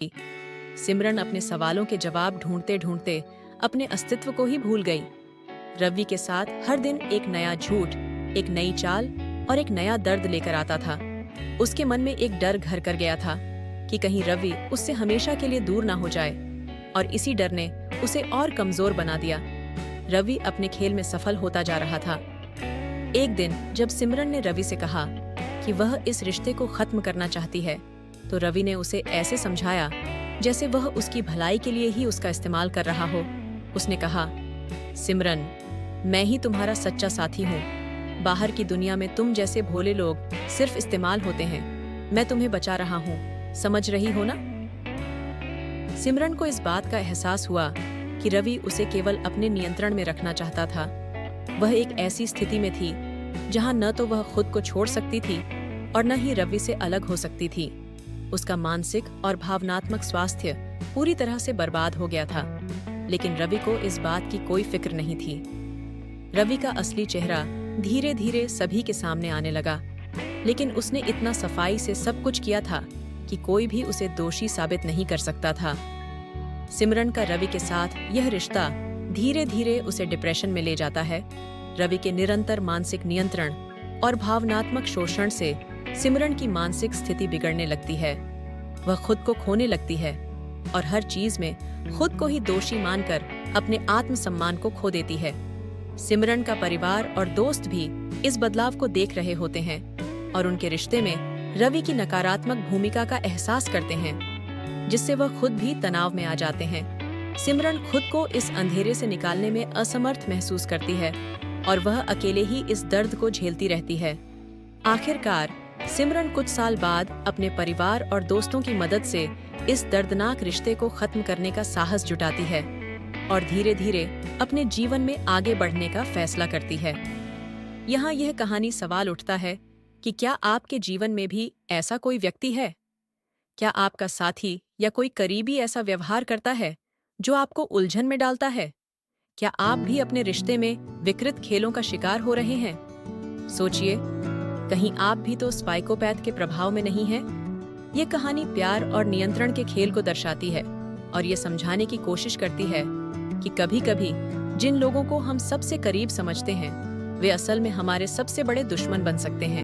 सिमरन अपने सवालों के जवाब ढूंढते ढूंढते अपने अस्तित्व को ही भूल गई। रवि के साथ हर दिन एक नया झूठ, एक नई चाल और एक नया दर्द लेकर आता था। उसके मन में एक डर घर कर गया था कि कहीं रवि उससे हमेशा के लिए दूर ना हो जाए, और इसी डर ने उसे और कमजोर बना दिया। रवि अपने खेल में सफल होता जा रहा था। एक दिन जब सिमरन ने रवि से कहा कि वह इस रिश्ते को खत्म करना चाहती है, तो रवि ने उसे ऐसे समझाया जैसे वह उसकी भलाई के लिए ही उसका इस्तेमाल कर रहा हो। उसने कहा, सिमरन, मैं ही तुम्हारा सच्चा साथी हूँ। बाहर की दुनिया में तुम जैसे भोले लोग सिर्फ इस्तेमाल होते हैं। मैं तुम्हें बचा रहा हूँ, समझ रही हो ना? सिमरन को इस बात का एहसास हुआ कि रवि उसे केवल अपने नियंत्रण में रखना चाहता था। वह एक ऐसी स्थिति में थी जहां न तो वह खुद को छोड़ सकती थी और न ही रवि से अलग हो सकती थी। उसका मानसिक और भावनात्मक स्वास्थ्य पूरी तरह से बर्बाद हो गया था, लेकिन रवि को इस बात की कोई फिक्र नहीं थी। रवि का असली चेहरा धीरे धीरे सभी के सामने आने लगा, लेकिन उसने इतना सफाई से सब कुछ किया था कि कोई भी उसे दोषी साबित नहीं कर सकता था। सिमरन का रवि के साथ यह रिश्ता धीरे धीरे उसे डिप्रेशन में ले जाता है। रवि के निरंतर मानसिक नियंत्रण और भावनात्मक शोषण से सिमरन की मानसिक स्थिति बिगड़ने लगती है। वह खुद को खोने लगती है और हर चीज में खुद को ही दोषी मानकर अपने आत्मसम्मान को खो देती है। सिमरन का परिवार और दोस्त भी इस बदलाव को देख रहे होते हैं और उनके रिश्ते में रवि की नकारात्मक भूमिका का एहसास करते हैं, जिससे वह खुद भी तनाव में आ जाते हैं। सिमरन खुद को इस अंधेरे से निकालने में असमर्थ महसूस करती है और वह अकेले ही इस दर्द को झेलती रहती है। आखिरकार सिमरन कुछ साल बाद अपने परिवार और दोस्तों की मदद से इस दर्दनाक रिश्ते को खत्म करने का साहस जुटाती है और धीरे धीरे अपने जीवन में आगे बढ़ने का फैसला करती है। यहाँ यह कहानी सवाल उठता है कि क्या आपके जीवन में भी ऐसा कोई व्यक्ति है? क्या आपका साथी या कोई करीबी ऐसा व्यवहार करता है जो आपको उलझन में डालता है? क्या आप भी अपने रिश्ते में विकृत खेलों का शिकार हो रहे हैं? सोचिए, कहीं आप भी तो साइकोपैथ के प्रभाव में नहीं हैं? ये कहानी प्यार और नियंत्रण के खेल को दर्शाती है और ये समझाने की कोशिश करती है कि कभी-कभी जिन लोगों को हम सबसे करीब समझते हैं, वे असल में हमारे सबसे बड़े दुश्मन बन सकते हैं।